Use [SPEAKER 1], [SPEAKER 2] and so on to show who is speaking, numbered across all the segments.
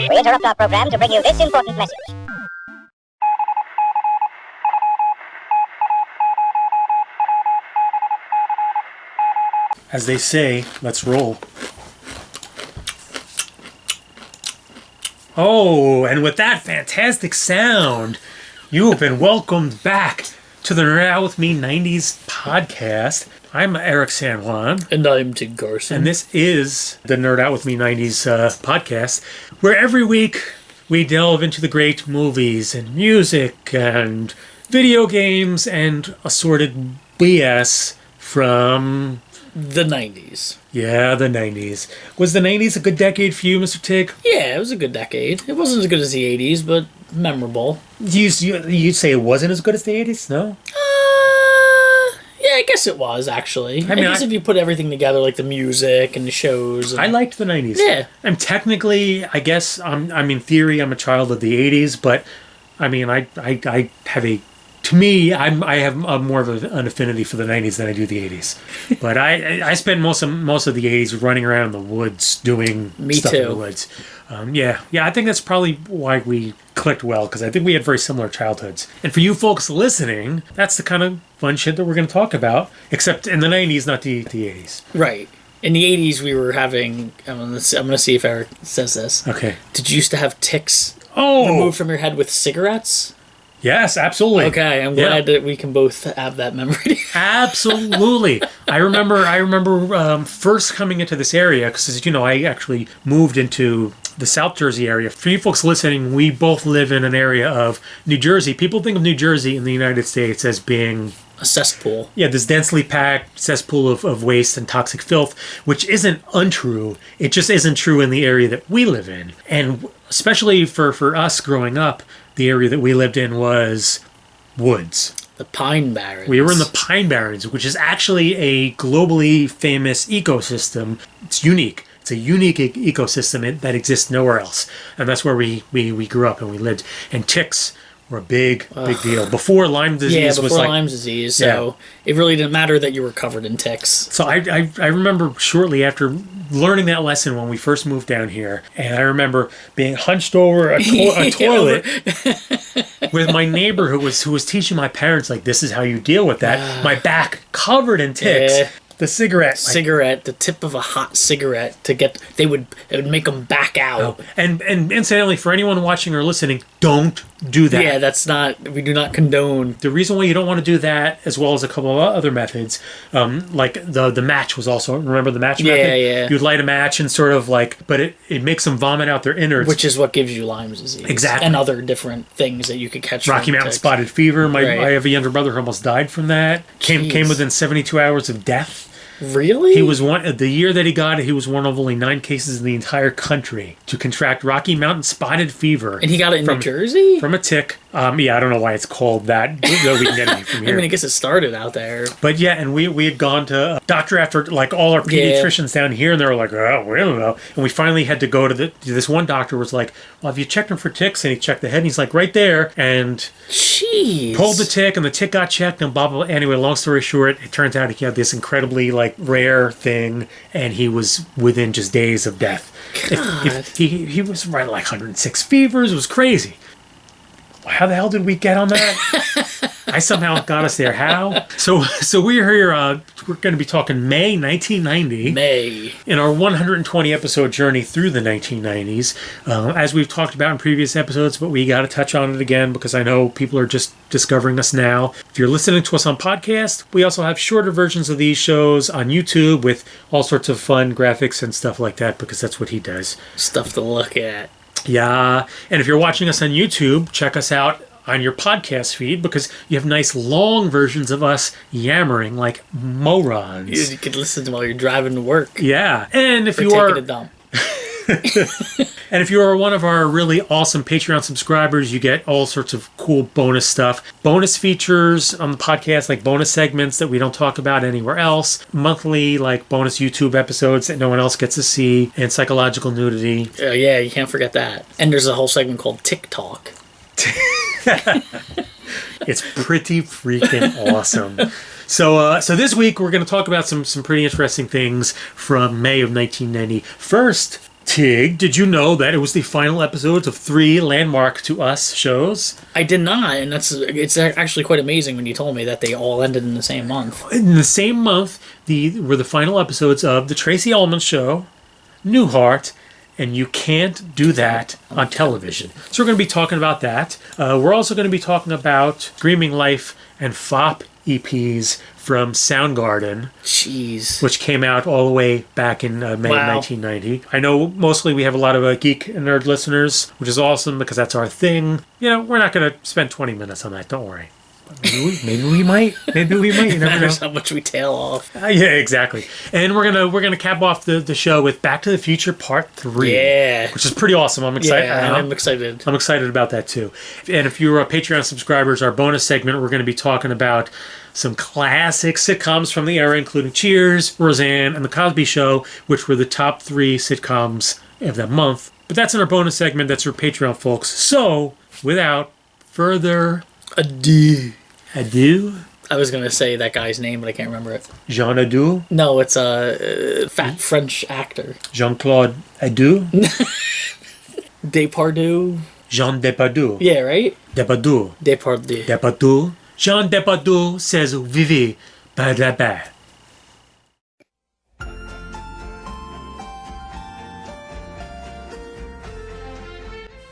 [SPEAKER 1] We interrupt our program to bring you this important message.
[SPEAKER 2] As they say, let's roll. Oh, and with that fantastic sound, you have been welcomed back to the Nerd Out With Me 90s podcast. I'm Eric San Juan.
[SPEAKER 3] And I'm Tig Garson.
[SPEAKER 2] And this is the Nerd Out With Me 90s podcast, where every week we delve into the great movies and music and video games and assorted BS from
[SPEAKER 3] the 90s.
[SPEAKER 2] Yeah, the 90s. Was the 90s a good decade for you, Mr. Tig?
[SPEAKER 3] Yeah, it was a good decade. It wasn't as good as the 80s, but memorable.
[SPEAKER 2] You'd say it wasn't as good as the 80s, no?
[SPEAKER 3] Yeah, I guess it was, actually. I guess if you put everything together, like the music and the shows. And...
[SPEAKER 2] I liked the 90s.
[SPEAKER 3] Yeah.
[SPEAKER 2] I'm technically, I guess, I'm in theory, I'm a child of the 80s, but, I mean, I have a... To me, I have more of an affinity for the 90s than I do the 80s. But I spent most of the 80s running around in the woods doing stuff in the woods. Yeah, I think that's probably why we clicked well, because I think we had very similar childhoods. And for you folks listening, that's the kind of fun shit that we're going to talk about, except in the 90s, not the 80s.
[SPEAKER 3] Right. In the 80s, we were having... I'm going to see if Eric says this.
[SPEAKER 2] Okay.
[SPEAKER 3] Did you used to have ticks removed from your head with cigarettes?
[SPEAKER 2] Yes, absolutely.
[SPEAKER 3] Okay, I'm glad that we can both have that memory.
[SPEAKER 2] Absolutely. I remember first coming into this area, because as you know, I actually moved into the South Jersey area. For you folks listening, we both live in an area of New Jersey. People think of New Jersey in the United States as being
[SPEAKER 3] a cesspool. Yeah,
[SPEAKER 2] this densely packed cesspool of waste and toxic filth, which isn't untrue. It just isn't true in the area that we live in. And especially for us growing up, the area that we lived in was woods.
[SPEAKER 3] The Pine Barrens.
[SPEAKER 2] We were in the Pine Barrens, which is actually a globally famous ecosystem. It's unique. It's a unique ecosystem that exists nowhere else. And that's where we grew up and we lived. And ticks were a big deal. Before Lyme disease was like...
[SPEAKER 3] Lyme disease. So it really didn't matter that you were covered in ticks.
[SPEAKER 2] So I remember shortly after learning that lesson when we first moved down here, and I remember being hunched over a toilet with my neighbor who was teaching my parents, like, this is how you deal with that. My back covered in ticks. Yeah. The cigarette,
[SPEAKER 3] the tip of a hot cigarette it would make them back out.
[SPEAKER 2] Oh. And incidentally, for anyone watching or listening, don't do that.
[SPEAKER 3] Yeah, we do not condone.
[SPEAKER 2] The reason why you don't want to do that, as well as a couple of other methods, like the match was also, remember the match method?
[SPEAKER 3] Yeah.
[SPEAKER 2] You'd light a match and sort of like, but it makes them vomit out their innards.
[SPEAKER 3] Which is what gives you Lyme disease.
[SPEAKER 2] Exactly.
[SPEAKER 3] And other different things that you could catch
[SPEAKER 2] Rocky Mountain spotted fever. I have a younger brother who almost died from that. Came within 72 hours of death.
[SPEAKER 3] Really?
[SPEAKER 2] He was the year that he got it, he was one of only 9 cases in the entire country to contract Rocky Mountain spotted fever.
[SPEAKER 3] And he got it in New Jersey?
[SPEAKER 2] From a tick. I don't know why it's called that, though we can get it from here.
[SPEAKER 3] I guess it started out there.
[SPEAKER 2] But yeah, and we had gone to a doctor after, like, all our pediatricians down here, and they were like, oh, we don't know. And we finally had to go to this one doctor was like, well, have you checked him for ticks? And he checked the head, and he's like, right there. And
[SPEAKER 3] jeez.
[SPEAKER 2] Pulled the tick, and the tick got checked, and blah, blah, blah. Anyway, long story short, it turns out he had this incredibly, like, rare thing, and he was within just days of death. He was right like 106 fevers. It was crazy. How the hell did we get on that? I somehow got us there. How? So we're here. We're going to be talking May 1990. In our 120 episode journey through the 1990s. As we've talked about in previous episodes, but we got to touch on it again because I know people are just discovering us now. If you're listening to us on podcast, we also have shorter versions of these shows on YouTube with all sorts of fun graphics and stuff like that because that's what he does.
[SPEAKER 3] Stuff to look at.
[SPEAKER 2] Yeah, and if you're watching us on YouTube, check us out on your podcast feed because you have nice long versions of us yammering like morons.
[SPEAKER 3] You can listen to while you're driving to work.
[SPEAKER 2] Yeah, and if
[SPEAKER 3] or
[SPEAKER 2] you are
[SPEAKER 3] taking a dump.
[SPEAKER 2] And if you are one of our really awesome Patreon subscribers, you get all sorts of cool bonus stuff. Bonus features on the podcast, like bonus segments that we don't talk about anywhere else. Monthly, like bonus YouTube episodes that no one else gets to see. And psychological nudity.
[SPEAKER 3] Yeah, you can't forget that. And there's a whole segment called TikTok.
[SPEAKER 2] It's pretty freaking awesome. So this week we're going to talk about some pretty interesting things from May of 1990. First, Tig, did you know that it was the final episodes of 3 landmark to us shows?
[SPEAKER 3] I did not, and it's actually quite amazing when you told me that they all ended in the same month.
[SPEAKER 2] In the same month, were the final episodes of The Tracy Ullman Show, Newhart, and You Can't Do That on Television. So we're going to be talking about that. We're also going to be talking about Screaming Life and FOP EPs from Soundgarden.
[SPEAKER 3] Jeez.
[SPEAKER 2] Which came out all the way back in May of 1990. I know mostly we have a lot of geek and nerd listeners, which is awesome because that's our thing. You know, we're not going to spend 20 minutes on that, don't worry. Maybe we might. Maybe we might. You never know.
[SPEAKER 3] How much we tail off.
[SPEAKER 2] Yeah, exactly. And we're gonna cap off the show with Back to the Future Part 3.
[SPEAKER 3] Yeah,
[SPEAKER 2] which is pretty awesome. I'm excited.
[SPEAKER 3] Yeah, I'm excited.
[SPEAKER 2] I'm excited about that too. And if you're Patreon subscribers, our bonus segment, we're going to be talking about some classic sitcoms from the era, including Cheers, Roseanne, and The Cosby Show, which were the top 3 sitcoms of that month. But that's in our bonus segment. That's for Patreon folks. So, without further ado.
[SPEAKER 3] I was going to say that guy's name, but I can't remember it.
[SPEAKER 2] Jean Adu?
[SPEAKER 3] No, it's a fat French actor.
[SPEAKER 2] Jean-Claude Adu?
[SPEAKER 3] Depardieu?
[SPEAKER 2] Jean Depardieu.
[SPEAKER 3] Yeah, right?
[SPEAKER 2] Depardieu. Jean Depardieu says Vivi Badaba.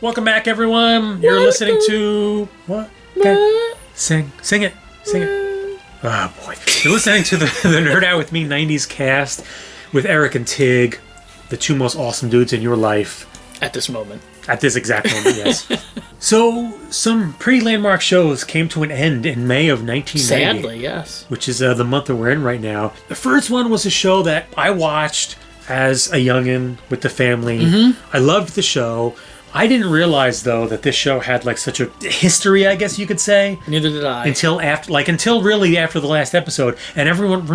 [SPEAKER 2] Welcome back, everyone. You're listening to... What? Okay. Sing it. Oh, boy. You're listening to the Nerd Out With Me 90s cast with Eric and Tig, the 2 most awesome dudes in your life.
[SPEAKER 3] At this moment.
[SPEAKER 2] At this exact moment, yes. So, some pretty landmark shows came to an end in May of 1990.
[SPEAKER 3] Sadly, yes.
[SPEAKER 2] Which is the month that we're in right now. The first one was a show that I watched as a youngin' with the family. Mm-hmm. I loved the show. I didn't realize, though, that this show had, like, such a history, I guess you could say.
[SPEAKER 3] Neither did I.
[SPEAKER 2] Until really after the last episode. And everyone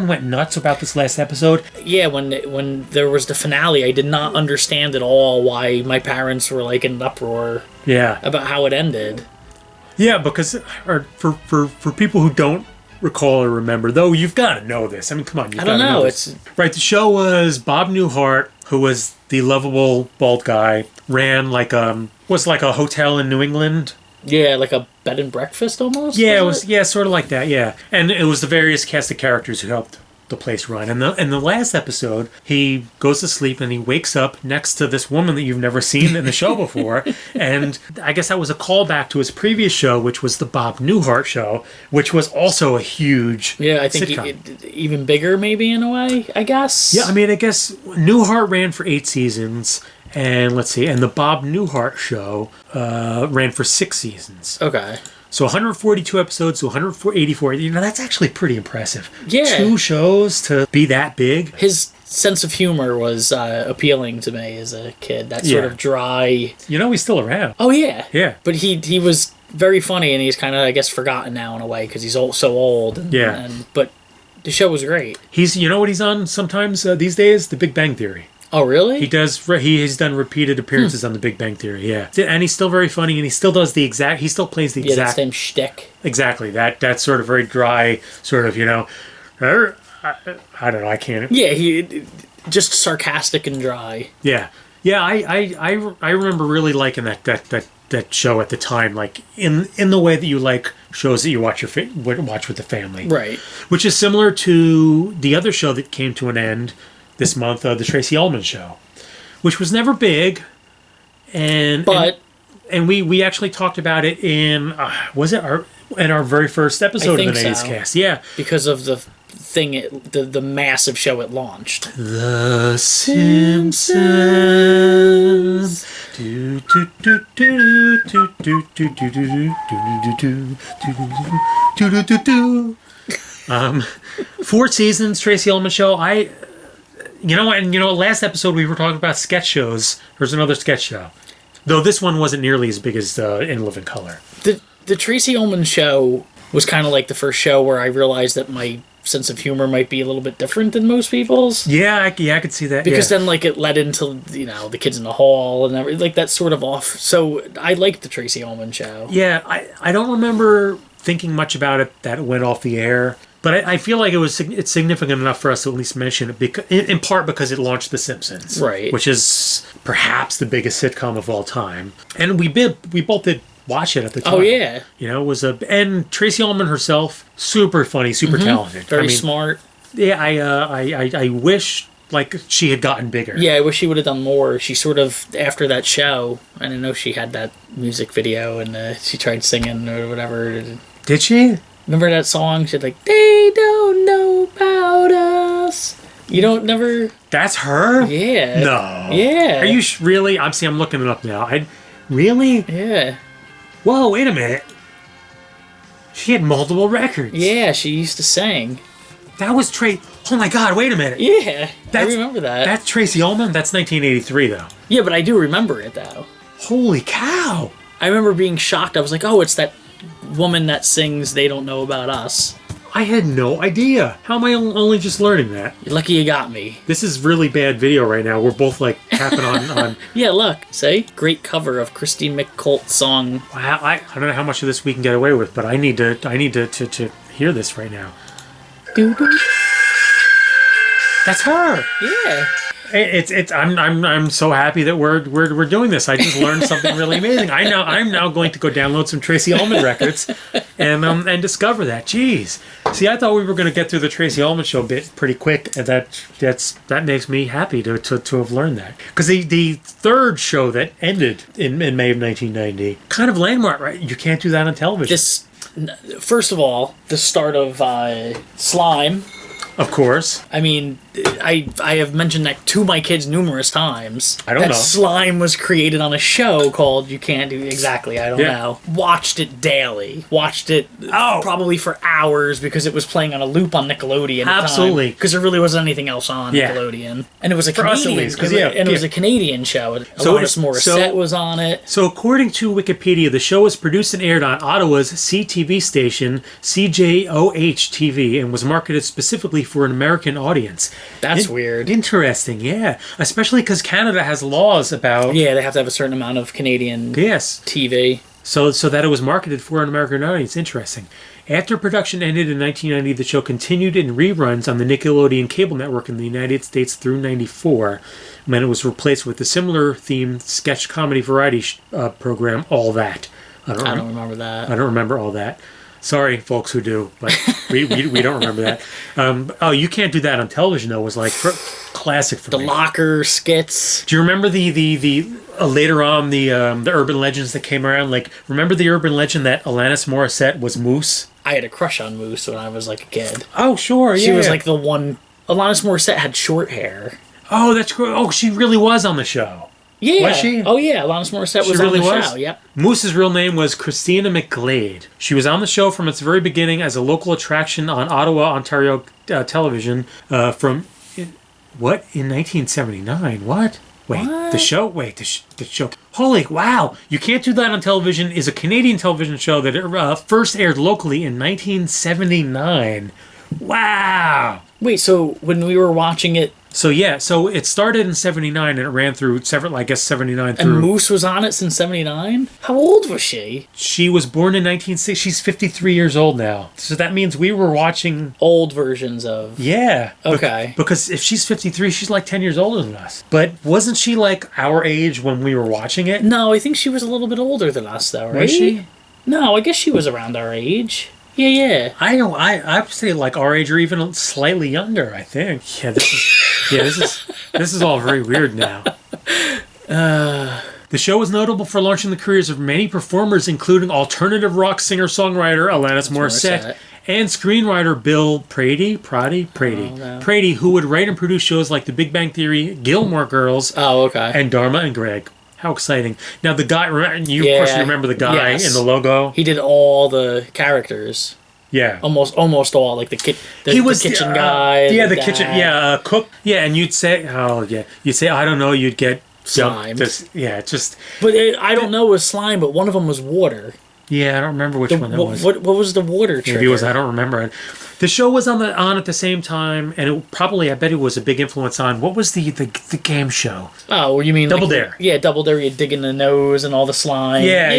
[SPEAKER 2] went nuts about this last episode?
[SPEAKER 3] Yeah, when there was the finale, I did not understand at all why my parents were, like, in an uproar.
[SPEAKER 2] Yeah.
[SPEAKER 3] About how it ended.
[SPEAKER 2] Yeah, because for people who don't recall or remember, though, you've got to know this. I mean, come on, you've got to know this. Right, the show was Bob Newhart, who was the lovable bald guy, ran like a hotel in New England.
[SPEAKER 3] Yeah, like a bed and breakfast almost.
[SPEAKER 2] Yeah, it was sort of like that. Yeah, and it was the various cast of characters who helped the place run. And the last episode, he goes to sleep and he wakes up next to this woman that you've never seen in the show before. And I guess that was a callback to his previous show, which was the Bob Newhart Show, which was also a huge sitcom.
[SPEAKER 3] Even bigger, maybe, in a way, I guess.
[SPEAKER 2] Yeah, I mean, I guess Newhart ran for 8 seasons. And let's see, and the Bob Newhart Show ran for 6 seasons.
[SPEAKER 3] Okay.
[SPEAKER 2] So 142 episodes to 184. You know, that's actually pretty impressive.
[SPEAKER 3] Yeah.
[SPEAKER 2] 2 shows to be that big.
[SPEAKER 3] His sense of humor was appealing to me as a kid. That sort of dry...
[SPEAKER 2] You know, he's still around.
[SPEAKER 3] Oh, yeah.
[SPEAKER 2] Yeah.
[SPEAKER 3] But he was very funny, and he's kind of, I guess, forgotten now in a way, because he's so old. But the show was great.
[SPEAKER 2] You know what he's on sometimes these days? The Big Bang Theory.
[SPEAKER 3] Oh, really?
[SPEAKER 2] He's done repeated appearances on The Big Bang Theory, yeah. And he's still very funny, and he still plays the exact...
[SPEAKER 3] Yeah, that same shtick.
[SPEAKER 2] Exactly. That sort of very dry, sort of, I don't know, I can't...
[SPEAKER 3] Yeah, he... Just sarcastic and dry.
[SPEAKER 2] Yeah. Yeah, I remember really liking that show at the time, like, in the way that you like shows that you watch with the family.
[SPEAKER 3] Right. Which
[SPEAKER 2] is similar to the other show that came to an end this month, the Tracy Ullman Show, which was never big, and we actually talked about it in our very first episode of the 90s cast, yeah,
[SPEAKER 3] because of the thing, the massive show it launched,
[SPEAKER 2] The Simpsons. Four seasons, Tracy Ullman Show. Last episode we were talking about sketch shows. There's another sketch show. Though this one wasn't nearly as big as In Living Color.
[SPEAKER 3] The Tracy Ullman Show was kind of like the first show where I realized that my sense of humor might be a little bit different than most people's.
[SPEAKER 2] Yeah, I could see that.
[SPEAKER 3] Because then, like, it led into, the Kids in the Hall and everything, like, that sort of off. So I liked the Tracy Ullman Show.
[SPEAKER 2] Yeah, I don't remember thinking much about it that it went off the air. But I feel like it's significant enough for us to at least mention it, in part because it launched The Simpsons.
[SPEAKER 3] Right.
[SPEAKER 2] Which is perhaps the biggest sitcom of all time. And we both did watch it at the time.
[SPEAKER 3] Oh, yeah.
[SPEAKER 2] You know, and Tracy Ullman herself, super funny, super talented.
[SPEAKER 3] Very smart.
[SPEAKER 2] Yeah, I wish like she had gotten bigger.
[SPEAKER 3] Yeah, I wish she would have done more. She sort of, after that show, and I know she had that music video and she tried singing or whatever.
[SPEAKER 2] Did she?
[SPEAKER 3] Remember that song? She's like, they don't know about us. You don't never...
[SPEAKER 2] That's her?
[SPEAKER 3] Yeah.
[SPEAKER 2] No.
[SPEAKER 3] Yeah.
[SPEAKER 2] Are you really? I'm looking it up now. Really?
[SPEAKER 3] Yeah.
[SPEAKER 2] Whoa, wait a minute. She had multiple records.
[SPEAKER 3] Yeah, she used to sing.
[SPEAKER 2] That was Oh my God, wait a minute.
[SPEAKER 3] Yeah, I remember that.
[SPEAKER 2] That's Tracy Ullman? That's 1983, though.
[SPEAKER 3] Yeah, but I do remember it, though.
[SPEAKER 2] Holy cow.
[SPEAKER 3] I remember being shocked. I was like, oh, it's that woman that sings They Don't Know About Us.
[SPEAKER 2] I had no idea. How am I only just learning that?
[SPEAKER 3] You're lucky you got me.
[SPEAKER 2] This is really bad video right now. We're both like tapping on...
[SPEAKER 3] Yeah, look. See? Great cover of Christine McColt's song.
[SPEAKER 2] Wow, I don't know how much of this we can get away with, but I need to hear this right now.
[SPEAKER 3] Doo-doo.
[SPEAKER 2] That's her.
[SPEAKER 3] Yeah.
[SPEAKER 2] I'm so happy that we're doing this. I just learned something really amazing. I'm now going to go download some Tracy Ullman records and discover that. Jeez. See, I thought we were going to get through the Tracy Ullman show bit pretty quick, and that makes me happy to have learned that. Because the third show that ended in May of 1990, kind of landmark, right? You can't do that on television.
[SPEAKER 3] First of all, the start of Slime.
[SPEAKER 2] Of course.
[SPEAKER 3] I mean, I have mentioned that to my kids numerous times.
[SPEAKER 2] I don't know.
[SPEAKER 3] Slime was created on a show called You Can't Do Exactly. I don't know. Watched it daily. Watched it probably for hours because it was playing on a loop on Nickelodeon.
[SPEAKER 2] Absolutely.
[SPEAKER 3] Because there really wasn't anything else on Nickelodeon, and it was a Canadian. It was a Canadian show. Alanis Morissette was on it.
[SPEAKER 2] So according to Wikipedia, the show was produced and aired on Ottawa's CTV station CJOH TV and was marketed specifically for an American audience.
[SPEAKER 3] That's weird.
[SPEAKER 2] Interesting, yeah. Especially because Canada has laws about...
[SPEAKER 3] Yeah, they have to have a certain amount of Canadian TV.
[SPEAKER 2] So that it was marketed for an American audience. Interesting. After production ended in 1990, the show continued in reruns on the Nickelodeon cable network in the United States through 94, when it was replaced with the similar themed sketch comedy variety program, All That. I don't
[SPEAKER 3] remember that.
[SPEAKER 2] I don't remember All That. Sorry, folks who do, but we don't remember that. You Can't Do That on Television, though, was like classic for me.
[SPEAKER 3] The locker skits.
[SPEAKER 2] Do you remember the later on the urban legends that came around? Like, remember the urban legend that Alanis Morissette was Moose?
[SPEAKER 3] I had a crush on Moose when I was like a kid.
[SPEAKER 2] Oh, sure, yeah.
[SPEAKER 3] She was like the one. Alanis Morissette had short hair.
[SPEAKER 2] Oh, that's cool. Oh, she really was on the show.
[SPEAKER 3] Yeah.
[SPEAKER 2] Was she?
[SPEAKER 3] Oh, yeah. Alanis Morissette was
[SPEAKER 2] really
[SPEAKER 3] on the show. Yep.
[SPEAKER 2] Moose's real name was Christina McGlade. She was on the show from its very beginning as a local attraction on Ottawa, Ontario television from... What? In 1979? What? Wait,
[SPEAKER 3] what?
[SPEAKER 2] The show? Wait, the show. Holy, wow. You Can't Do That on Television is a Canadian television show that first aired locally in 1979. Wow.
[SPEAKER 3] Wait, so when we were watching it...
[SPEAKER 2] So it started in 79 and it ran through 79 through...
[SPEAKER 3] And Moose was on it since 79? How old was she?
[SPEAKER 2] She was born in 1960. She's 53 years old now. So that means we were watching...
[SPEAKER 3] Old versions of...
[SPEAKER 2] Yeah.
[SPEAKER 3] Okay.
[SPEAKER 2] Because if she's 53, she's like 10 years older than us. But wasn't she like our age when we were watching it?
[SPEAKER 3] No, I think she was a little bit older than us, though, right?
[SPEAKER 2] Was she?
[SPEAKER 3] No, I guess she was around our age. Yeah.
[SPEAKER 2] I would say like our age or even slightly younger, I think. Yeah, this is all very weird now. The show was notable for launching the careers of many performers, including alternative rock singer-songwriter Alanis Morissette and screenwriter Bill Prady, who would write and produce shows like The Big Bang Theory, Gilmore Girls, and Dharma and Greg. How exciting. Now, the guy, of course, you remember the guy in the logo?
[SPEAKER 3] He did all the characters.
[SPEAKER 2] Yeah.
[SPEAKER 3] Almost all, like the kitchen guy.
[SPEAKER 2] Yeah, the kitchen, cook. Yeah, and you'd say, I don't know, you'd get...
[SPEAKER 3] Slime.
[SPEAKER 2] But
[SPEAKER 3] I don't know it was slime, but one of them was water.
[SPEAKER 2] Yeah, I don't remember which one that was.
[SPEAKER 3] What was the water trigger?
[SPEAKER 2] Maybe it was, I don't remember it. The show was on at the same time, and it probably, I bet it was a big influence on, what was the game show?
[SPEAKER 3] Oh, you mean
[SPEAKER 2] Double Dare.
[SPEAKER 3] Yeah, Double Dare, you dig in the nose and all the slime.
[SPEAKER 2] Yeah.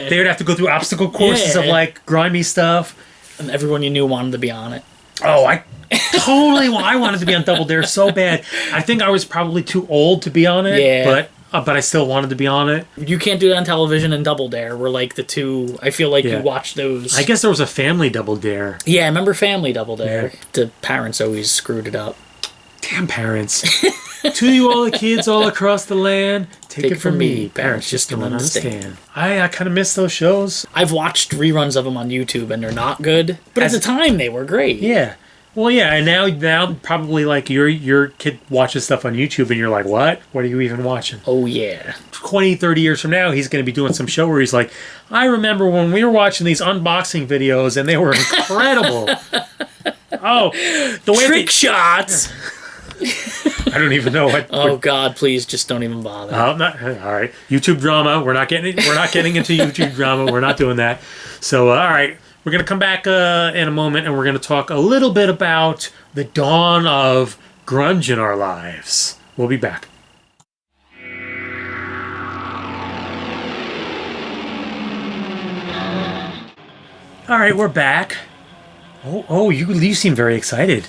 [SPEAKER 2] They would have to go through obstacle courses of like grimy stuff.
[SPEAKER 3] And everyone you knew wanted to be on it.
[SPEAKER 2] Oh, I I wanted to be on Double Dare so bad. I think I was probably too old to be on it.
[SPEAKER 3] Yeah.
[SPEAKER 2] But I still wanted to be on it.
[SPEAKER 3] You Can't Do It on Television and Double Dare were like the two. I feel like you watched those.
[SPEAKER 2] I guess there was a Family Double Dare.
[SPEAKER 3] Yeah, I remember Family Double Dare.
[SPEAKER 2] Yeah.
[SPEAKER 3] The parents always screwed it up.
[SPEAKER 2] Damn parents. To you all the kids all across the land, take it from me. Parents just don't understand. I kind of miss those shows.
[SPEAKER 3] I've watched reruns of them on YouTube and they're not good. But at the time they were great.
[SPEAKER 2] Yeah. Well, yeah, and now probably like your kid watches stuff on YouTube and you're like, what? What are you even watching?
[SPEAKER 3] Oh, yeah.
[SPEAKER 2] 20, 30 years from now, he's going to be doing some show where he's like, I remember when we were watching these unboxing videos and they were incredible. Oh, the way
[SPEAKER 3] Trick shots!
[SPEAKER 2] I don't even know what.
[SPEAKER 3] Oh God! Please, just don't even bother.
[SPEAKER 2] All right. YouTube drama. We're not getting into YouTube drama. We're not doing that. So, all right, we're gonna come back in a moment, and we're gonna talk a little bit about the dawn of grunge in our lives. We'll be back. All right, we're back. Oh, you seem very excited.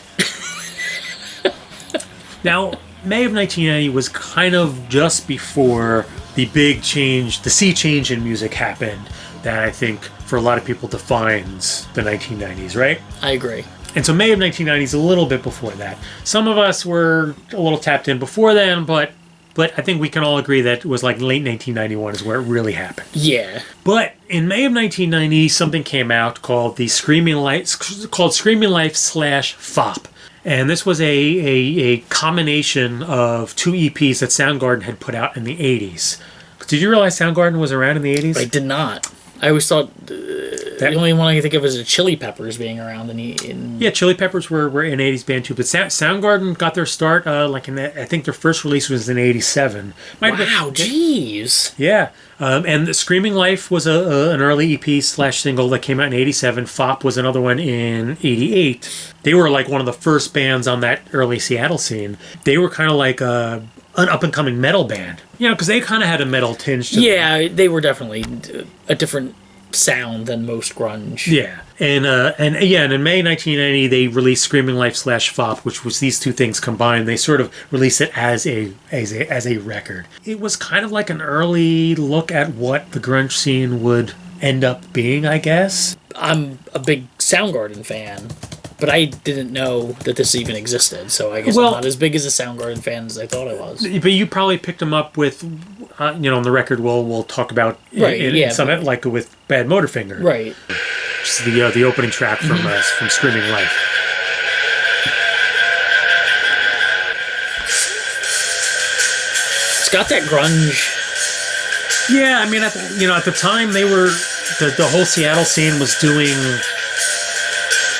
[SPEAKER 2] Now, May of 1990 was kind of just before the big change, the sea change in music happened that I think for a lot of people defines the 1990s, right?
[SPEAKER 3] I agree.
[SPEAKER 2] And so May of 1990 is a little bit before that. Some of us were a little tapped in before then, but I think we can all agree that it was like late 1991 is where it really happened.
[SPEAKER 3] Yeah.
[SPEAKER 2] But in May of 1990, something came out called Screaming Life /FOP. And this was a combination of two EPs that Soundgarden had put out in the 80s. Did you realize Soundgarden was around in the 80s?
[SPEAKER 3] I did not. I always thought the only one I can think of is the Chili Peppers being around in
[SPEAKER 2] Yeah, Chili Peppers were an 80s band too. But Soundgarden got their start, I think their first release was in 87.
[SPEAKER 3] Wow, jeez.
[SPEAKER 2] Yeah. And the Screaming Life was an early EP/single that came out in 87. FOP was another one in 88. They were like one of the first bands on that early Seattle scene. They were kind of like an up-and-coming metal band. You know, because they kind of had a metal tinge to them.
[SPEAKER 3] Yeah, they were definitely a different sound than most grunge.
[SPEAKER 2] Yeah. And in May 1990, they released Screaming Life /FOP, which was these two things combined. They sort of released it as a record. It was kind of like an early look at what the grunge scene would end up being, I guess.
[SPEAKER 3] I'm a big Soundgarden fan, but I didn't know that this even existed, so I guess I'm not as big as a Soundgarden fan as I thought I was.
[SPEAKER 2] But you probably picked them up with, on the record we'll talk about like with Bad Motorfinger.
[SPEAKER 3] Right.
[SPEAKER 2] Which is the opening track from Screaming Life.
[SPEAKER 3] It's got that grunge.
[SPEAKER 2] Yeah, I mean, at the time they were the whole Seattle scene was doing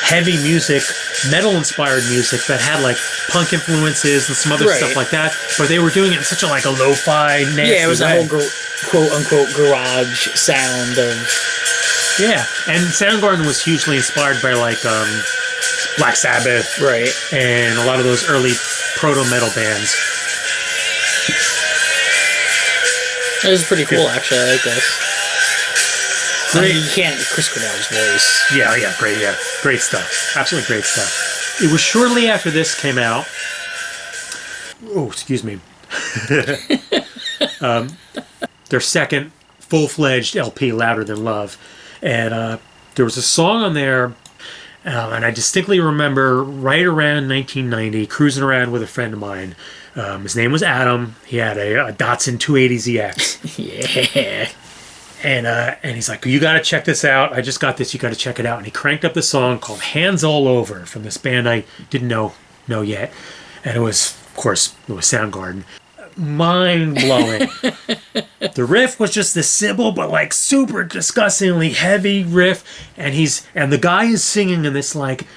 [SPEAKER 2] heavy music, metal-inspired music that had like punk influences and some other stuff like that. But they were doing it in such a lo-fi, nasty
[SPEAKER 3] Yeah, it was
[SPEAKER 2] way.
[SPEAKER 3] a whole quote-unquote garage sound of...
[SPEAKER 2] Yeah, and Soundgarden was hugely inspired by like Black Sabbath,
[SPEAKER 3] right,
[SPEAKER 2] and a lot of those early proto-metal bands.
[SPEAKER 3] This is pretty cool, actually. I like this. Great. I mean, you can't... Chris Cornell's voice.
[SPEAKER 2] Yeah, great stuff. Absolutely great stuff. It was shortly after this came out. Oh, excuse me. Their second full-fledged LP, Louder Than Love. And there was a song on there, and I distinctly remember right around 1990, cruising around with a friend of mine. His name was Adam. He had a Datsun 280ZX.
[SPEAKER 3] Yeah.
[SPEAKER 2] And he's like, you got to check this out. I just got this. You got to check it out. And he cranked up the song called Hands All Over from this band I didn't know yet. And it was, of course, Soundgarden. Mind-blowing. The riff was just this simple but like super disgustingly heavy riff. And the guy is singing in this like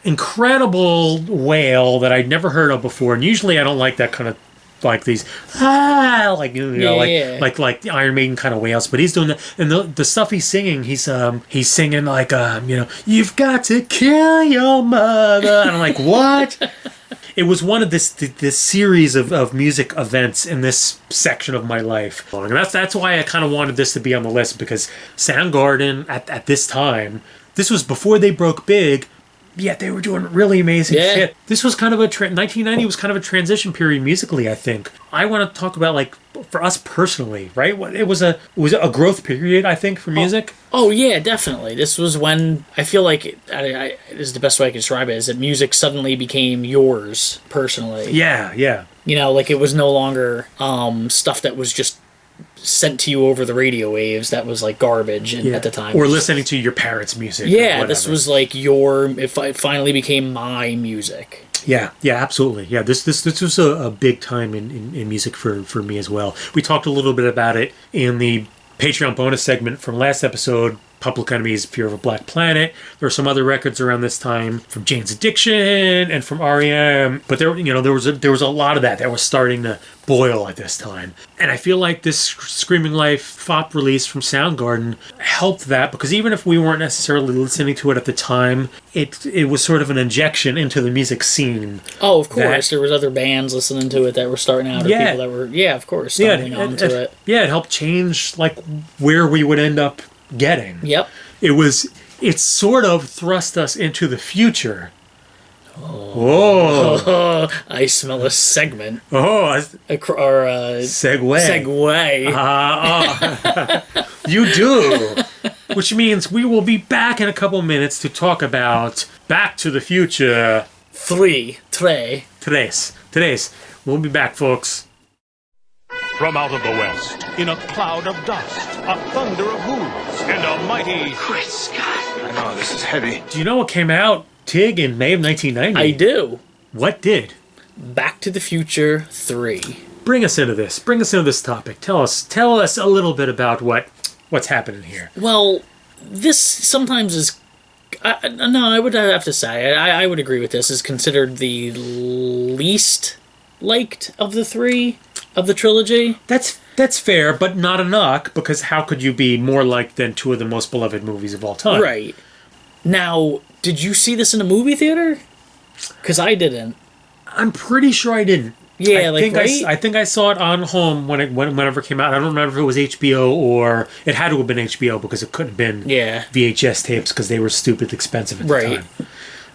[SPEAKER 2] incredible wail that I'd never heard of before. And usually I don't like that kind of like these like the Iron Maiden kind of wails, but he's doing that, and the stuff he's singing, he's singing like you've got to kill your mother, and I'm like, what? It was one of this series of music events in this section of my life, and that's why I kind of wanted this to be on the list, because Soundgarden at this time, this was before they broke big, Yeah, they were doing really amazing
[SPEAKER 3] Yeah.
[SPEAKER 2] shit. This was kind of 1990 was kind of a transition period musically, I think. I want to talk about, like, for us personally, right? It was a growth period, I think, for music.
[SPEAKER 3] Oh yeah, definitely. This was when I feel like this is the best way I can describe it. Is that music suddenly became yours personally?
[SPEAKER 2] Yeah, yeah.
[SPEAKER 3] You know, like it was no longer stuff that was just sent to you over the radio waves. That was like garbage at the time.
[SPEAKER 2] Or listening to your parents' music.
[SPEAKER 3] Yeah, this was like it finally became my music.
[SPEAKER 2] Yeah, absolutely. Yeah, this was a big time in music for me as well. We talked a little bit about it in the Patreon bonus segment from last episode, Public Enemy's Fear of a Black Planet. There were some other records around this time from Jane's Addiction and from REM, but there was a lot of that was starting to boil at this time. And I feel like this Screaming Life FOP release from Soundgarden helped that, because even if we weren't necessarily listening to it at the time, it was sort of an injection into the music scene.
[SPEAKER 3] Oh, of course. There was other bands listening to it that were starting out, or people that were, of course, stumbling onto it.
[SPEAKER 2] Yeah, it helped change like where we would end up getting.
[SPEAKER 3] Yep.
[SPEAKER 2] It sort of thrust us into the future. Oh.
[SPEAKER 3] I smell a segment.
[SPEAKER 2] Oh.
[SPEAKER 3] Segue.
[SPEAKER 2] You do. Which means we will be back in a couple minutes to talk about Back to the Future
[SPEAKER 3] 3.
[SPEAKER 2] Tres. We'll be back, folks.
[SPEAKER 4] From out of the west, in a cloud of dust, a thunder of hooves, and a mighty...
[SPEAKER 5] Great Scott. I know, this is heavy.
[SPEAKER 2] Do you know what came out, Tig, in May of 1990?
[SPEAKER 3] I do.
[SPEAKER 2] What did?
[SPEAKER 3] Back to the Future 3.
[SPEAKER 2] Bring us into this. Bring us into this topic. Tell us a little bit about what's happening here.
[SPEAKER 3] Well, this sometimes is... I would have to say, I would agree with this, is considered the least liked of the three of the trilogy.
[SPEAKER 2] That's fair, but not a knock, because how could you be more liked than two of the most beloved movies of all time?
[SPEAKER 3] Right. Now, did you see this in a movie theater? Because I didn't.
[SPEAKER 2] I'm pretty sure I didn't.
[SPEAKER 3] Yeah,
[SPEAKER 2] I think I saw it on home whenever it came out. I don't remember if it was HBO or... It had to have been HBO, because it couldn't have been VHS tapes, because they were stupid expensive at the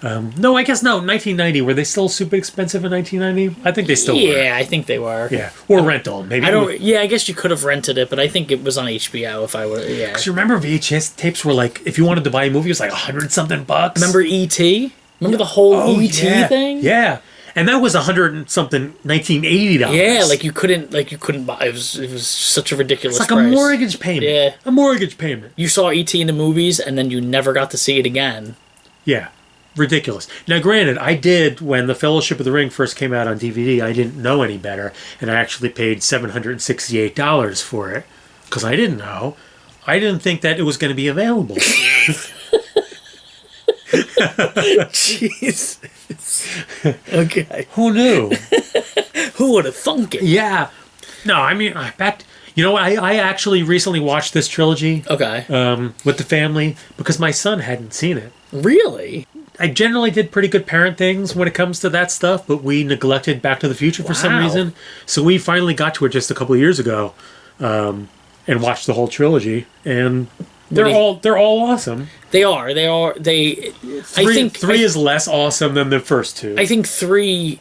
[SPEAKER 2] time. No, I guess no. 1990, were they still super expensive in 1990? I think they still were.
[SPEAKER 3] Yeah, I think they were.
[SPEAKER 2] Yeah, or rental maybe.
[SPEAKER 3] I guess you could have rented it, but I think it was on HBO. If I would, yeah.
[SPEAKER 2] Because you remember VHS tapes were like, if you wanted to buy a movie, it was like $100-something bucks.
[SPEAKER 3] Remember E.T.? Remember the whole E.T. thing?
[SPEAKER 2] Yeah, and that was $100-something $1980.
[SPEAKER 3] Yeah, like you couldn't buy. It was such a ridiculous.
[SPEAKER 2] It's like
[SPEAKER 3] price.
[SPEAKER 2] a mortgage payment.
[SPEAKER 3] Yeah,
[SPEAKER 2] a mortgage payment.
[SPEAKER 3] You saw E.T. in the movies, and then you never got to see it again.
[SPEAKER 2] Yeah. Ridiculous. Now, granted, I did, when The Fellowship of the Ring first came out on DVD, I didn't know any better, and I actually paid $768 for it, because I didn't know. I didn't think that it was going to be available.
[SPEAKER 3] Jesus. Okay.
[SPEAKER 2] Who knew?
[SPEAKER 3] Who would have thunk it?
[SPEAKER 2] Yeah. No, I mean, I actually recently watched this trilogy.
[SPEAKER 3] Okay.
[SPEAKER 2] With the family, because my son hadn't seen it.
[SPEAKER 3] Really?
[SPEAKER 2] I generally did pretty good parent things when it comes to that stuff, but we neglected Back to the Future for some reason. So we finally got to it just a couple of years ago, and watched the whole trilogy, and they're all awesome.
[SPEAKER 3] They are. I think
[SPEAKER 2] three is less awesome than the first two.
[SPEAKER 3] I think three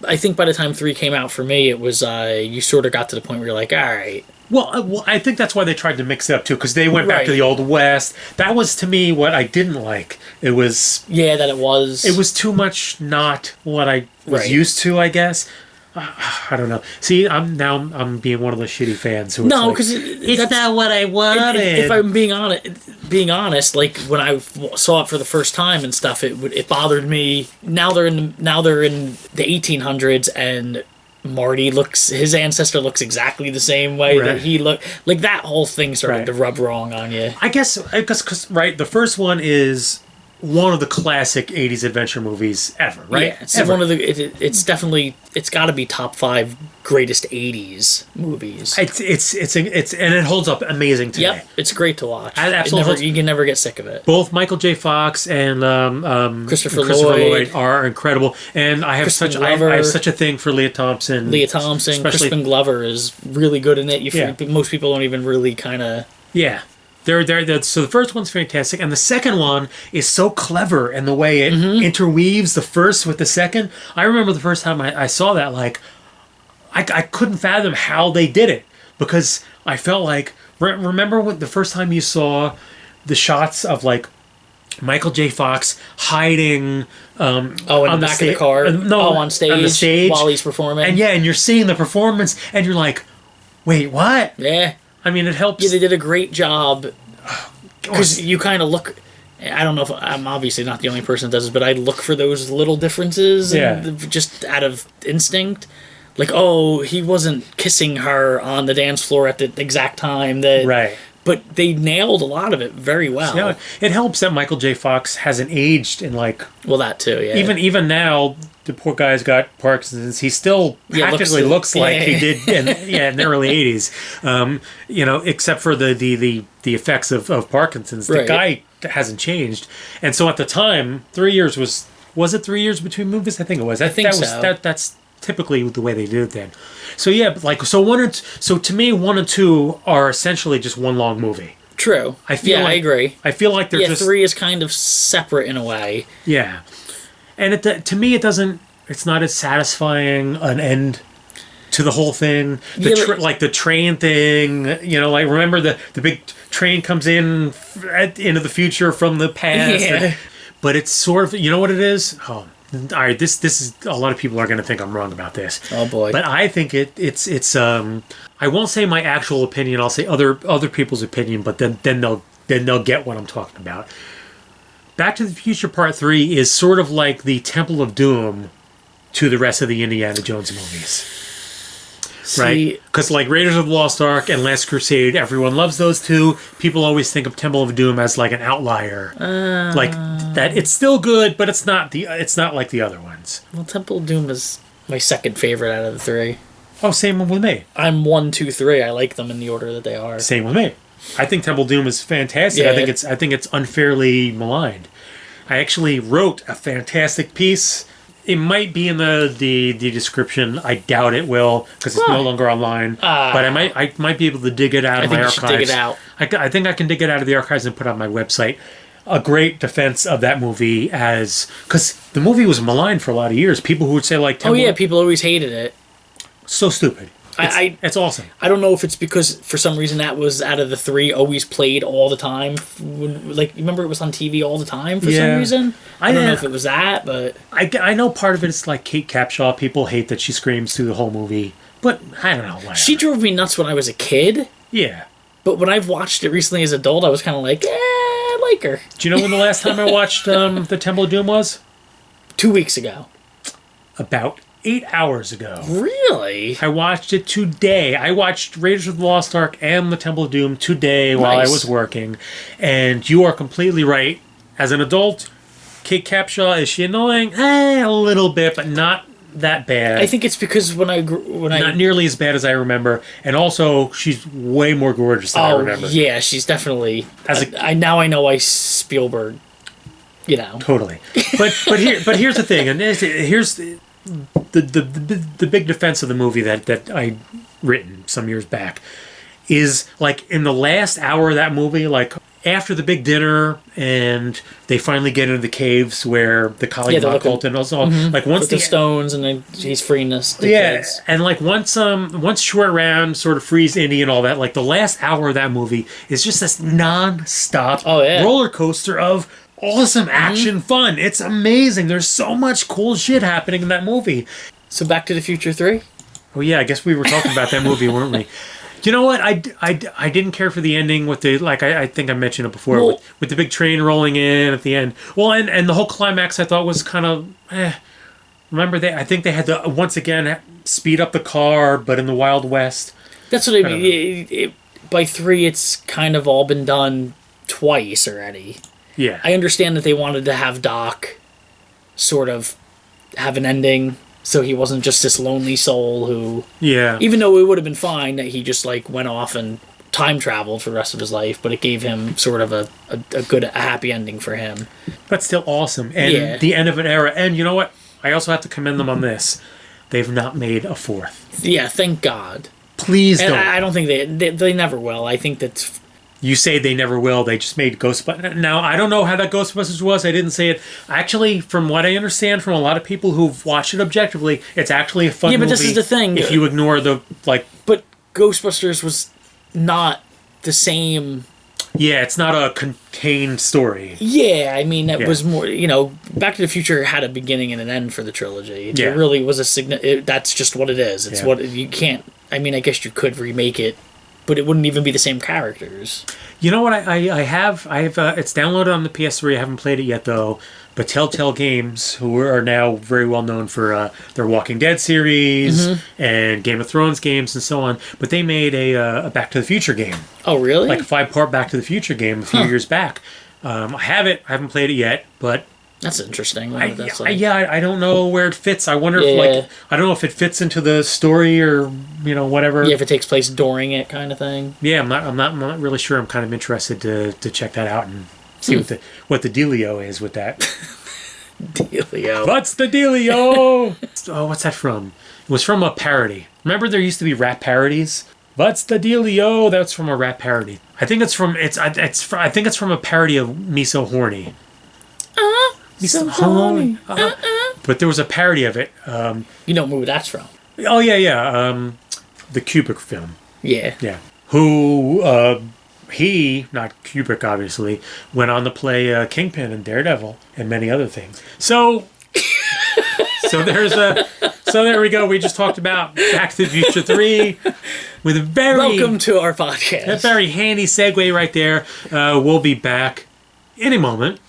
[SPEAKER 3] I think by the time 3 came out for me, it was you sort of got to the point where you're like, all right.
[SPEAKER 2] Well, I think that's why they tried to mix it up too, because they went back to the Old West. That was, to me, what I didn't like. It was
[SPEAKER 3] that it was.
[SPEAKER 2] It was too much not what I was used to, I guess. I don't know. See, I'm being one of those shitty fans who
[SPEAKER 3] because
[SPEAKER 2] it's not what I wanted.
[SPEAKER 3] If I'm being honest, like when I saw it for the first time and stuff, it bothered me. Now they're in the 1800s, and his ancestor looks exactly the same way that he looked. Like that whole thing started to rub wrong on you.
[SPEAKER 2] I guess because the first one is one of the classic 80s adventure movies ever, right?
[SPEAKER 3] Yeah, it's one of the. It's definitely. It's got to be top 5 greatest 80s movies.
[SPEAKER 2] It's and it holds up amazing today.
[SPEAKER 3] Yep, it's great to watch.
[SPEAKER 2] Absolutely,
[SPEAKER 3] you can never get sick of it.
[SPEAKER 2] Both Michael J. Fox and
[SPEAKER 3] Christopher Lloyd
[SPEAKER 2] are incredible, and I have such a thing for Leah Thompson.
[SPEAKER 3] Crispin Glover is really good in it. Most people don't even really kind of.
[SPEAKER 2] Yeah. So the first one's fantastic, and the second one is so clever in the way it interweaves the first with the second. I remember the first time I saw that, like, I couldn't fathom how they did it, because I felt like, remember when the first time you saw the shots of, like, Michael J. Fox hiding
[SPEAKER 3] in the back of the car? On stage while he's performing.
[SPEAKER 2] And you're seeing the performance, and you're like, wait, what?
[SPEAKER 3] Yeah.
[SPEAKER 2] I mean, it helps.
[SPEAKER 3] Yeah, they did a great job, because you kind of look... I don't know if... I'm obviously not the only person that does this, but I look for those little differences, just out of instinct. Like, oh, he wasn't kissing her on the dance floor at the exact time that...
[SPEAKER 2] Right.
[SPEAKER 3] But they nailed a lot of it very well.
[SPEAKER 2] Yeah, it helps that Michael J. Fox hasn't aged in, like...
[SPEAKER 3] Well, that too, yeah.
[SPEAKER 2] Even now, the poor guy's got Parkinson's. He still practically looks like he did in the early 80s. Except for the effects of Parkinson's. The guy hasn't changed. And so at the time, 3 years was it 3 years between movies? I think it was.
[SPEAKER 3] I think so.
[SPEAKER 2] That's typically the way they do it then. So yeah, like, so to me, 1 and 2 are essentially just one long movie.
[SPEAKER 3] True. I agree.
[SPEAKER 2] I feel like they're just...
[SPEAKER 3] 3 is kind of separate in a way.
[SPEAKER 2] Yeah. And to me, it's not as satisfying an end to the whole thing. Like the train thing, like, remember the big train comes into the future from the past.
[SPEAKER 3] Yeah.
[SPEAKER 2] But it's sort of, you know what it is? Oh, all right, this is, a lot of people are going to think I'm wrong about this.
[SPEAKER 3] Oh boy.
[SPEAKER 2] But I think it's I won't say my actual opinion, I'll say other people's opinion, but then they'll get what I'm talking about. Back to the Future Part 3 is sort of like the Temple of Doom to the rest of the Indiana Jones movies. Right? Because, like, Raiders of the Lost Ark and Last Crusade, everyone loves those two. People always think of Temple of Doom as, like, an outlier. Like, that it's still good, but it's not like the other ones.
[SPEAKER 3] Well, Temple of Doom is my second favorite out of the 3.
[SPEAKER 2] Oh, same with me.
[SPEAKER 3] I'm 1, 2, 3. I like them in the order that they are.
[SPEAKER 2] Same with me. I think Temple of Doom is fantastic.
[SPEAKER 3] Yeah.
[SPEAKER 2] I think it's unfairly maligned. I actually wrote a fantastic piece. It might be in the description. I doubt it will, because it's no longer online. But I might be able to dig it out of my archives.
[SPEAKER 3] Dig it out.
[SPEAKER 2] I think I can dig it out of the archives and put it on my website. A great defense of that movie, because the movie was maligned for a lot of years. People who would say, like, Temple,
[SPEAKER 3] people always hated it.
[SPEAKER 2] So stupid. It's awesome.
[SPEAKER 3] I don't know if it's because for some reason that was out of the 3 always played all the time. Like, remember it was on TV all the time for some reason? I don't know if it was that, but...
[SPEAKER 2] I know part of it is like Kate Capshaw. People hate that she screams through the whole movie. But I don't know. Whatever.
[SPEAKER 3] She drove me nuts when I was a kid.
[SPEAKER 2] Yeah.
[SPEAKER 3] But when I've watched it recently as an adult, I was kind of like, I like her.
[SPEAKER 2] Do you know when the last time I watched the Temple of Doom was?
[SPEAKER 3] 2 weeks ago.
[SPEAKER 2] About 8 hours ago.
[SPEAKER 3] Really?
[SPEAKER 2] I watched it today. I watched Raiders of the Lost Ark and the Temple of Doom today while I was working. And you are completely right. As an adult, Kate Capshaw, is she annoying? A little bit, but not that bad.
[SPEAKER 3] I think it's because
[SPEAKER 2] not nearly as bad as I remember. And also, she's way more gorgeous than I remember.
[SPEAKER 3] Yeah, she's definitely... now I know why Spielberg,
[SPEAKER 2] Totally. But here's the thing, and here's... The big defense of the movie that I written some years back is, like, in the last hour of that movie, like, after the big dinner and they finally get into the caves where the colleague Colton also like once
[SPEAKER 3] the stones and then he's freeing us
[SPEAKER 2] kids. And like once Short Round sort of frees Indy and all that, like the last hour of that movie is just this non-stop roller coaster of awesome action fun. It's amazing. There's so much cool shit happening in that movie.
[SPEAKER 3] So Back to the Future 3?
[SPEAKER 2] Oh yeah, I guess we were talking about that movie, weren't we? You know what? I didn't care for the ending with the, like, I think I mentioned it before, with the big train rolling in at the end. Well, and the whole climax I thought was kind of, Remember, I think they had to, once again, speed up the car, but in the Wild West.
[SPEAKER 3] That's what I mean. By 3, it's kind of all been done twice already.
[SPEAKER 2] Yeah.
[SPEAKER 3] I understand that they wanted to have Doc sort of have an ending, so he wasn't just this lonely soul who...
[SPEAKER 2] Yeah.
[SPEAKER 3] Even though it would have been fine that he just, like, went off and time traveled for the rest of his life, but it gave him sort of a happy ending for him.
[SPEAKER 2] That's still awesome. And the end of an era. And you know what? I also have to commend them on this. They've not made a 4th.
[SPEAKER 3] Yeah, thank God.
[SPEAKER 2] Please don't.
[SPEAKER 3] I don't think they never will. I think that
[SPEAKER 2] You say they never will. They just made Ghostbusters. Now, I don't know how that Ghostbusters was. I didn't say it. Actually, from what I understand from a lot of people who've watched it objectively, it's actually a fun movie.
[SPEAKER 3] Yeah, but this is the thing.
[SPEAKER 2] If you ignore the, like...
[SPEAKER 3] But Ghostbusters was not the same...
[SPEAKER 2] Yeah, it's not a contained story.
[SPEAKER 3] Yeah, I mean, it was more, Back to the Future had a beginning and an end for the trilogy. It really was that's just what it is. It's what you can't, I mean, I guess you could remake it, but it wouldn't even be the same characters.
[SPEAKER 2] You know what I have it's downloaded on the PS3. I haven't played it yet though. But Telltale Games, who are now very well known for their Walking Dead series and Game of Thrones games and so on, but they made a Back to the Future game.
[SPEAKER 3] Oh, really?
[SPEAKER 2] Like a 5-part Back to the Future game a few years back. I have it. I haven't played it yet, but
[SPEAKER 3] that's interesting.
[SPEAKER 2] I don't know where it fits. I wonder if I don't know if it fits into the story or whatever.
[SPEAKER 3] Yeah, if it takes place during it, kind of thing.
[SPEAKER 2] Yeah, I'm not really sure. I'm kind of interested to check that out and see what the dealio is with that.
[SPEAKER 3] Dealio.
[SPEAKER 2] What's the dealio? Oh, what's that from? It was from a parody. Remember there used to be rap parodies? What's the dealio? That's from a rap parody. I think it's from a parody of Me So Horny. Me So Horny. But there was a parody of it.
[SPEAKER 3] You know what movie that's from?
[SPEAKER 2] Oh yeah. The Kubrick film.
[SPEAKER 3] Yeah.
[SPEAKER 2] Yeah. Who he, not Kubrick obviously, went on to play Kingpin and Daredevil and many other things. So there we go. We just talked about Back to the Future 3 with a very...
[SPEAKER 3] Welcome to our podcast.
[SPEAKER 2] A very handy segue right there. We'll be back in a moment.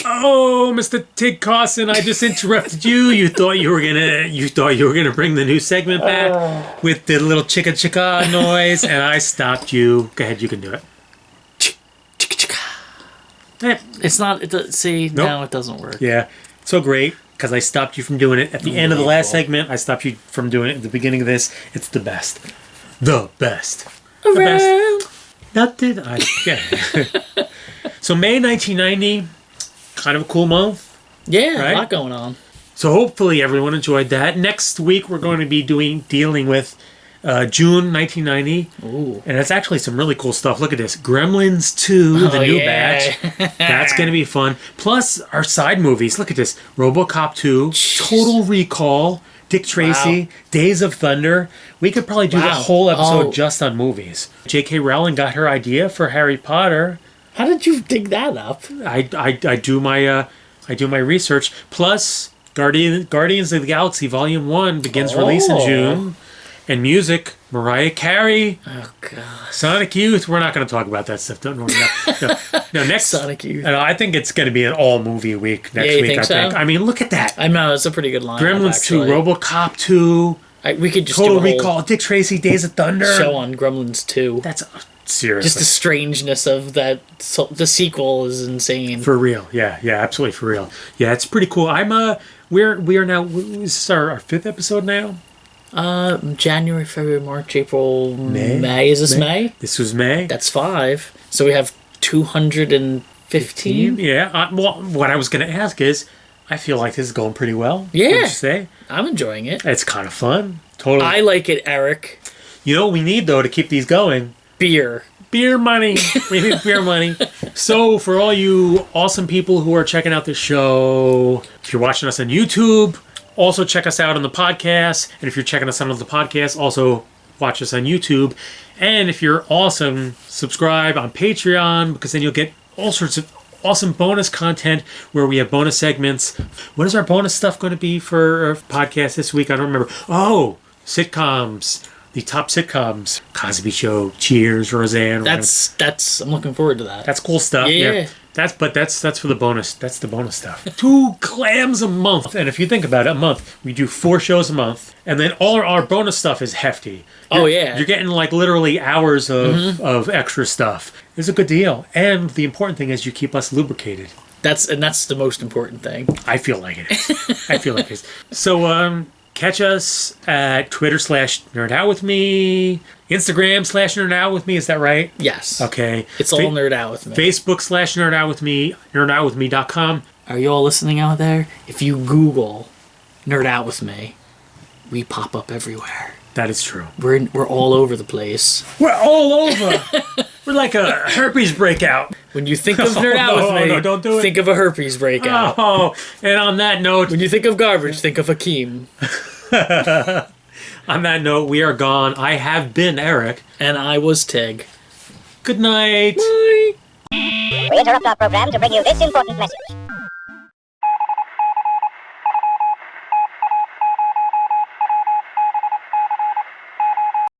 [SPEAKER 2] Oh, Mr. Tig Carson, I just interrupted you. You thought you were gonna bring the new segment back with the little chicka chicka noise, and I stopped you. Go ahead, you can do it.
[SPEAKER 3] It's not. See,
[SPEAKER 2] nope.
[SPEAKER 3] No, it doesn't work.
[SPEAKER 2] Yeah, so great because I stopped you from doing it at the end of the last segment. I stopped you from doing it at the beginning of this. It's the best. The best. The best. Nothing. Yeah. So May 1990. Kind of a cool month.
[SPEAKER 3] Yeah,
[SPEAKER 2] right?
[SPEAKER 3] A lot going on.
[SPEAKER 2] So hopefully everyone enjoyed that. Next week we're going to be dealing with June 1990.
[SPEAKER 3] Ooh.
[SPEAKER 2] And that's actually some really cool stuff. Look at this. Gremlins 2, the new batch. That's going to be fun. Plus our side movies. Look at this. RoboCop 2, Total Recall, Dick Tracy, Days of Thunder. We could probably do the whole episode just on movies. J.K. Rowling got her idea for Harry Potter.
[SPEAKER 3] How did you dig that up?
[SPEAKER 2] I do my research. Plus, Guardians of the Galaxy Volume 1 begins release in June. And music, Mariah Carey.
[SPEAKER 3] Oh, God.
[SPEAKER 2] Sonic Youth. We're not going to talk about that stuff. No, next
[SPEAKER 3] Sonic Youth.
[SPEAKER 2] I think it's going to be an all-movie week next week,
[SPEAKER 3] think
[SPEAKER 2] I think.
[SPEAKER 3] so?
[SPEAKER 2] I mean, look at that.
[SPEAKER 3] I know, it's a pretty good line.
[SPEAKER 2] Gremlins 2, RoboCop 2.
[SPEAKER 3] We could just
[SPEAKER 2] Total
[SPEAKER 3] do a
[SPEAKER 2] Recall, Dick Tracy, Days of Thunder.
[SPEAKER 3] Show on Gremlins 2.
[SPEAKER 2] That's... Seriously.
[SPEAKER 3] Just the strangeness of that. The sequel is insane.
[SPEAKER 2] For real. Yeah, absolutely for real. Yeah, it's pretty cool. We are now, is this our 5th episode now?
[SPEAKER 3] January, February, March, April, May. Is this May?
[SPEAKER 2] This was May.
[SPEAKER 3] That's 5. So we have 215?
[SPEAKER 2] Yeah. Well, what I was going to ask is, I feel like this is going pretty well.
[SPEAKER 3] Yeah.
[SPEAKER 2] What'd you say?
[SPEAKER 3] I'm enjoying it.
[SPEAKER 2] It's kind of fun. Totally.
[SPEAKER 3] I like it, Eric.
[SPEAKER 2] You know what we need, though, to keep these going?
[SPEAKER 3] Beer
[SPEAKER 2] money. We need beer money. So for all you awesome people who are checking out this show, if you're watching us on YouTube, also check us out on the podcast. And if you're checking us out on the podcast, also watch us on YouTube. And if you're awesome, subscribe on Patreon, because then you'll get all sorts of awesome bonus content where we have bonus segments. What is our bonus stuff going to be for our podcast this week? I don't remember. Oh, sitcoms. The top sitcoms: Cosby Show, Cheers, Roseanne.
[SPEAKER 3] That's. I'm looking forward to that.
[SPEAKER 2] That's cool stuff.
[SPEAKER 3] Yeah.
[SPEAKER 2] That's for the bonus. That's the bonus stuff. 2 clams a month, and if you think about it, a month we do 4 shows a month, and then all our bonus stuff is hefty. You're getting like literally hours of extra stuff. It's a good deal, and the important thing is you keep us lubricated.
[SPEAKER 3] That's the most important thing.
[SPEAKER 2] I feel like it is. I feel like it is. So Catch us at Twitter/NerdOutWithMe, Instagram/NerdOutWithMe. Is that right?
[SPEAKER 3] Yes.
[SPEAKER 2] Okay.
[SPEAKER 3] It's all Nerd Out With Me.
[SPEAKER 2] Facebook/NerdOutWithMe, NerdOutWithMe.com.
[SPEAKER 3] Are you all listening out there? If you Google Nerd Out With Me, we pop up everywhere.
[SPEAKER 2] That is true.
[SPEAKER 3] We're all over the place.
[SPEAKER 2] We're all over. We're like a herpes breakout.
[SPEAKER 3] When you think of Nerd Out With Me,
[SPEAKER 2] no, don't do it.
[SPEAKER 3] think of a herpes breakout.
[SPEAKER 2] Oh, and on that note...
[SPEAKER 3] When you think of garbage, think of Hakeem.
[SPEAKER 2] On that note, we are gone. I have been Eric.
[SPEAKER 3] And I was Tig.
[SPEAKER 2] Good night.
[SPEAKER 3] Bye.
[SPEAKER 1] We interrupt our program to bring you this important message.